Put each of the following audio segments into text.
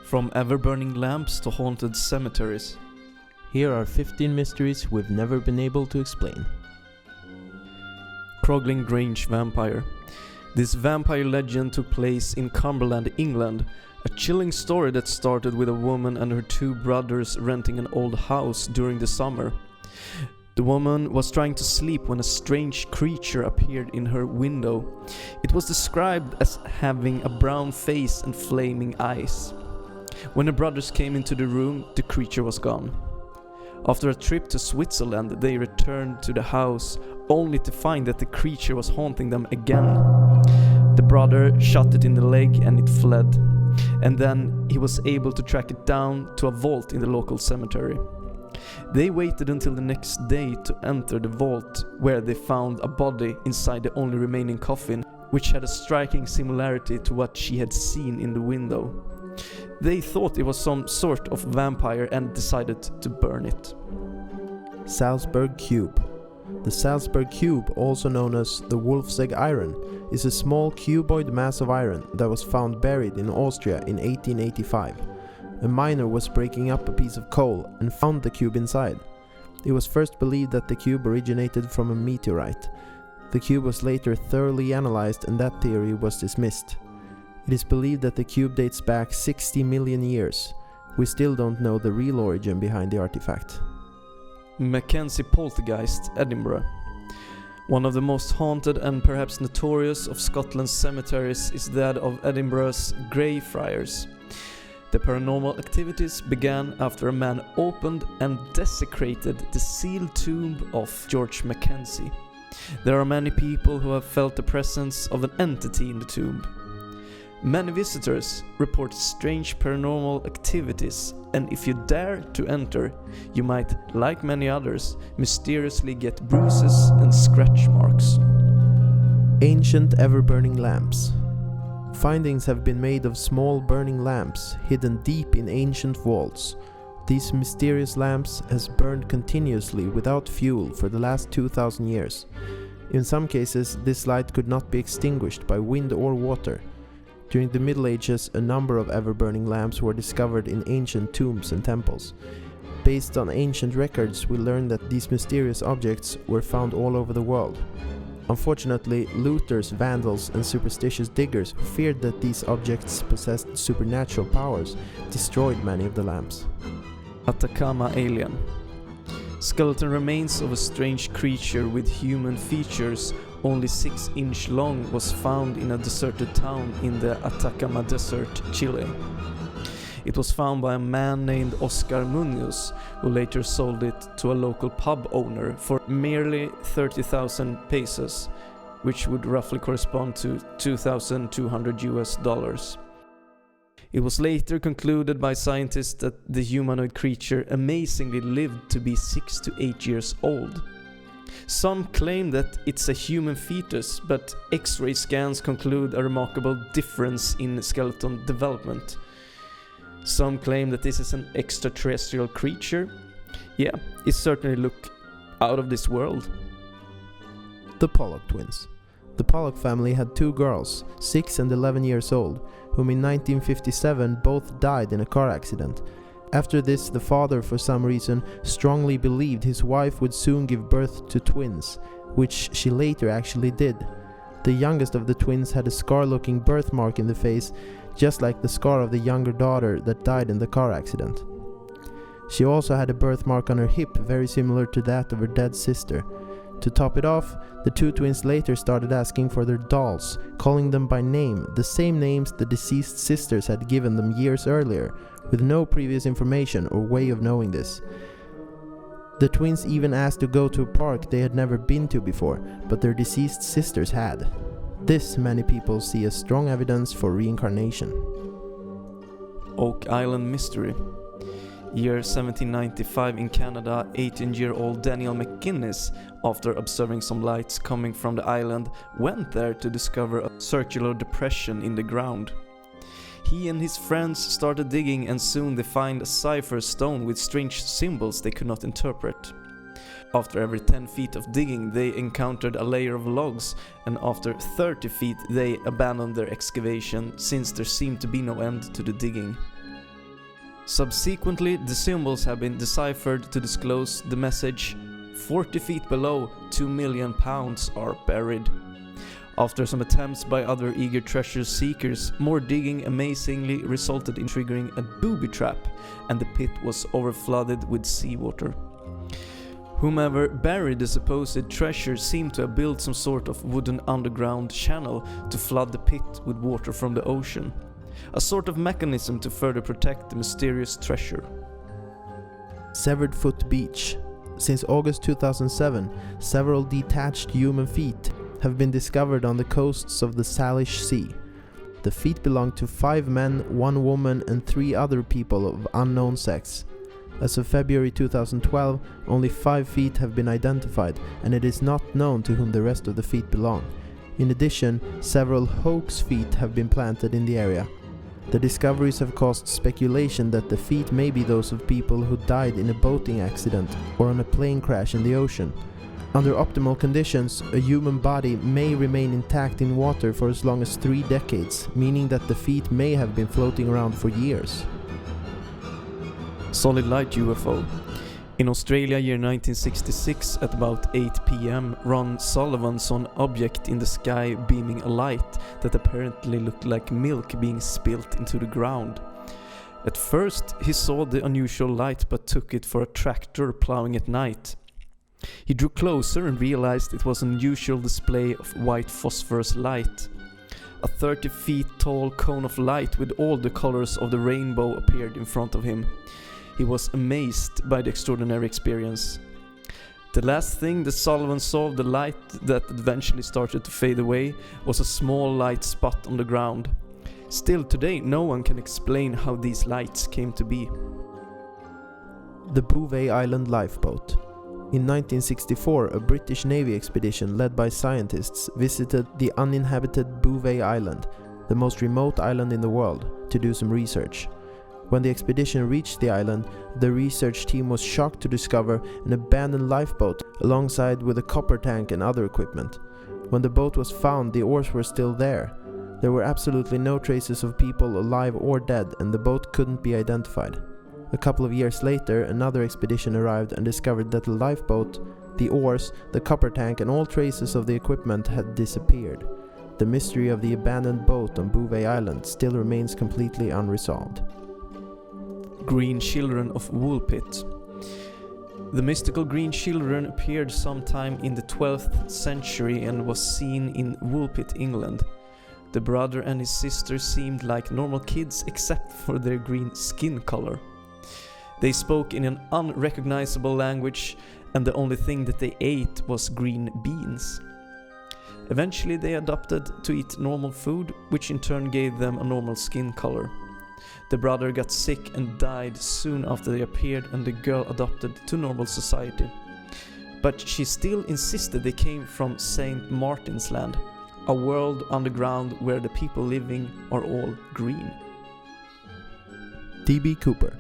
From ever-burning lamps to haunted cemeteries. Here are 15 mysteries we've never been able to explain. CROGLIN GRANGE vampire. This vampire legend took place in Cumberland, England. A chilling story that started with a woman and her two brothers renting an old house during the summer. The woman was trying to sleep when a strange creature appeared in her window. It was described as having a brown face and flaming eyes. When the brothers came into the room, the creature was gone. After a trip to Switzerland, they returned to the house only to find that the creature was haunting them again. The brother shot it in the leg and it fled. And then he was able to track it down to a vault in the local cemetery. They waited until the next day to enter the vault, where they found a body inside the only remaining coffin, which had a striking similarity to what she had seen in the window. They thought it was some sort of vampire and decided to burn it. SALZBURG QUBE. The SALZBURG QUBE, also known as the Wolf's Egg Iron, is a small cuboid mass of iron that was found buried in Austria in 1885. A miner was breaking up a piece of coal and found the cube inside. It was first believed that the cube originated from a meteorite. The cube was later thoroughly analyzed and that theory was dismissed. It is believed that the cube dates back 60 million years. We still don't know the real origin behind the artifact. MCKENZIE poltergeist, Edinburgh. One of the most haunted and perhaps notorious of Scotland's cemeteries is that of Edinburgh's Greyfriars. The paranormal activities began after a man opened and desecrated the sealed tomb of George McKenzie. There are many people who have felt the presence of an entity in the tomb. Many visitors report strange paranormal activities, and if you dare to enter, you might, like many others, mysteriously get bruises and scratch marks. Ancient ever-burning lamps. Findings have been made of small burning lamps hidden deep in ancient vaults. These mysterious lamps has burned continuously without fuel for the last 2000 years. In some cases, this light could not be extinguished by wind or water. During the Middle Ages, a number of ever-burning lamps were discovered in ancient tombs and temples. Based on ancient records, we learn that these mysterious objects were found all over the world. Unfortunately, looters, vandals, and superstitious diggers who feared that these objects possessed supernatural powers destroyed many of the lamps. ATACAMA alien. Skeleton remains of a strange creature with human features, only 6-inch long, was found in a deserted town in the Atacama Desert, Chile. It was found by a man named Oscar Munoz, who later sold it to a local pub owner for merely 30,000 pesos, which would roughly correspond to $2,200. It was later concluded by scientists that the humanoid creature amazingly lived to be 6 to 8 years old. Some claim that it's a human fetus, but X-ray scans conclude a remarkable difference in skeleton development. Some claim that this is an extraterrestrial creature. Yeah, it certainly looked out of this world. The Pollock twins. The Pollock family had two girls, 6 and 11 years old, whom in 1957 both died in a car accident. After this, the father, for some reason, strongly believed his wife would soon give birth to twins, which she later actually did. The youngest of the twins had a scar-looking birthmark in the face, just like the scar of the younger daughter that died in the car accident. She also had a birthmark on her hip very similar to that of her dead sister. To top it off, the two twins later started asking for their dolls, calling them by name, the same names the deceased sisters had given them years earlier, with no previous information or way of knowing this. The twins even asked to go to a park they had never been to before, but their deceased sisters had. This many people see as strong evidence for reincarnation. Oak Island mystery. Year 1795 in Canada, 18-year-old Daniel McGuinness, after observing some lights coming from the island, went there to discover a circular depression in the ground. He and his friends started digging, and soon they find a cipher stone with strange symbols they could not interpret. After every 10 feet of digging, they encountered a layer of logs, and after 30 feet they abandoned their excavation, since there seemed to be no end to the digging. Subsequently, the symbols have been deciphered to disclose the message, 40 feet below, £2 million are buried. After some attempts by other eager treasure seekers, more digging amazingly resulted in triggering a booby trap, and the pit was overflooded with seawater. Whomever buried the supposed treasure seemed to have built some sort of wooden underground channel to flood the pit with water from the ocean. A sort of mechanism to further protect the mysterious treasure. Severed Foot Beach. Since August 2007, several detached human feet have been discovered on the coasts of the Salish Sea. The feet belong to 5 men, 1 woman and 3 other people of unknown sex. As of February 2012, only 5 feet have been identified, and it is not known to whom the rest of the feet belong. In addition, several hoax feet have been planted in the area. The discoveries have caused speculation that the feet may be those of people who died in a boating accident or on a plane crash in the ocean. Under optimal conditions, a human body may remain intact in water for as long as 3 decades, meaning that the feet may have been floating around for years. Solid light UFO. In Australia, year 1966, at about 8 p.m, Ron Sullivan saw an object in the sky beaming a light that apparently looked like milk being spilt into the ground. At first, he saw the unusual light but took it for a tractor plowing at night. He drew closer and realized it was an unusual display of white phosphorus light. A 30 feet tall cone of light with all the colors of the rainbow appeared in front of him. He was amazed by the extraordinary experience. The last thing that Sullivan saw of the light that eventually started to fade away was a small light spot on the ground. Still today, no one can explain how these lights came to be. The Bouvet Island lifeboat. In 1964, a British Navy expedition led by scientists visited the uninhabited Bouvet Island, the most remote island in the world, to do some research. When the expedition reached the island, the research team was shocked to discover an abandoned lifeboat alongside with a copper tank and other equipment. When the boat was found, the oars were still there. There were absolutely no traces of people alive or dead, and the boat couldn't be identified. A couple of years later, another expedition arrived and discovered that the lifeboat, the oars, the copper tank and all traces of the equipment had disappeared. The mystery of the abandoned boat on Bouvet Island still remains completely unresolved. Green Children of Woolpit. The mystical green children appeared sometime in the 12th century and was seen in Woolpit, England. The brother and his sister seemed like normal kids except for their green skin color. They spoke in an unrecognizable language, and the only thing that they ate was green beans. Eventually they adopted to eat normal food, which in turn gave them a normal skin color. The brother got sick and died soon after they appeared, and the girl adopted to normal society. But she still insisted they came from St. Martin's Land, a world underground where the people living are all green. D.B. Cooper.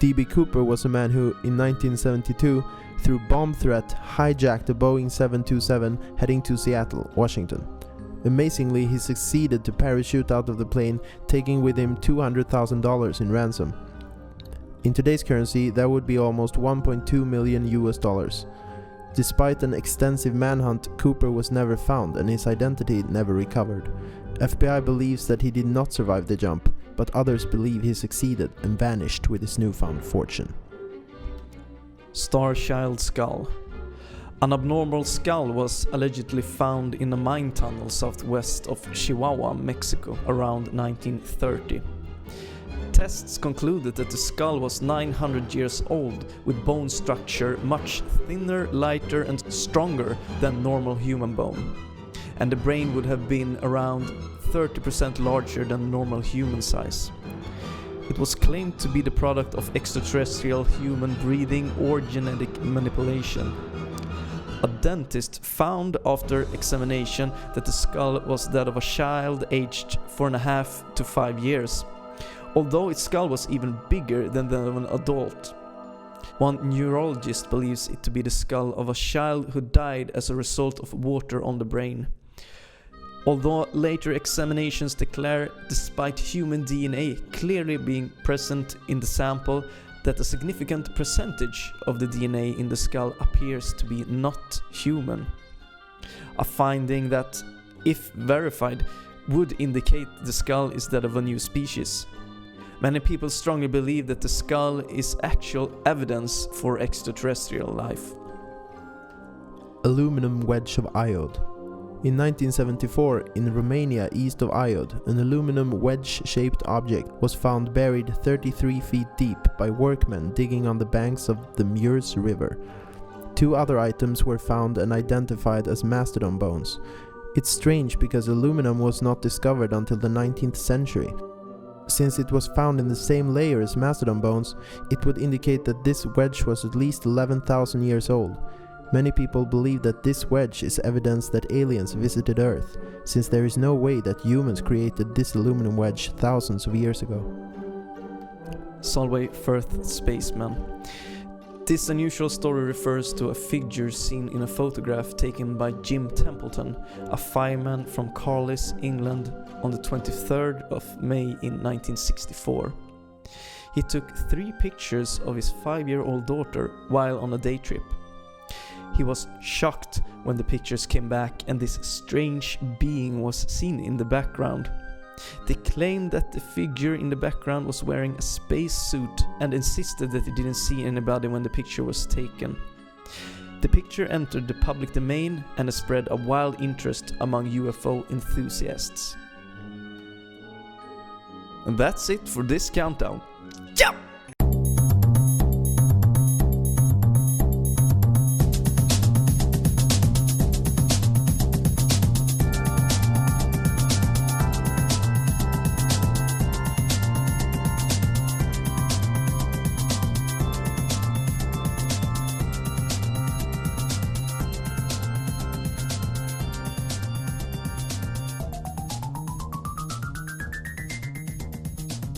D.B. Cooper was a man who, in 1972, through bomb threat, hijacked a Boeing 727 heading to Seattle, Washington. Amazingly, he succeeded to parachute out of the plane, taking with him $200,000 in ransom. In today's currency, that would be almost $1.2 million. Despite an extensive manhunt, Cooper was never found and his identity never recovered. FBI believes that he did not survive the jump, but others believe he succeeded and vanished with his newfound fortune. STARCHILD skull. An abnormal skull was allegedly found in a mine tunnel southwest of Chihuahua, Mexico, around 1930. Tests concluded that the skull was 900 years old, with bone structure much thinner, lighter and stronger than normal human bone. And the brain would have been around 30% larger than normal human size. It was claimed to be the product of extraterrestrial human breeding or genetic manipulation. A dentist found after examination that the skull was that of a child aged 4.5 to 5 years, although its skull was even bigger than that of an adult. One neurologist believes it to be the skull of a child who died as a result of water on the brain. although later examinations declare, despite human DNA clearly being present in the sample, that a significant percentage of the DNA in the skull appears to be not human. A finding that, if verified, would indicate the skull is that of a new species. Many people strongly believe that the skull is actual evidence for extraterrestrial life. Aluminum wedge of AIUD. In 1974, in Romania east of AIUD, an aluminum wedge-shaped object was found buried 33 feet deep by workmen digging on the banks of the Murs River. 2 other items were found and identified as mastodon bones. It's strange because aluminum was not discovered until the 19th century. Since it was found in the same layer as mastodon bones, it would indicate that this wedge was at least 11,000 years old. Many people believe that this wedge is evidence that aliens visited Earth, since there is no way that humans created this aluminum wedge thousands of years ago. SOLWAY FIRTH SPACEMAN. This unusual story refers to a figure seen in a photograph taken by Jim Templeton, a fireman from Carlisle, England, on the 23rd of May in 1964. He took 3 pictures of his 5-year-old daughter while on a day trip. He was shocked when the pictures came back and this strange being was seen in the background. They claimed that the figure in the background was wearing a space suit and insisted that he didn't see anybody when the picture was taken. The picture entered the public domain and has spread a wild interest among UFO enthusiasts. And that's it for this countdown.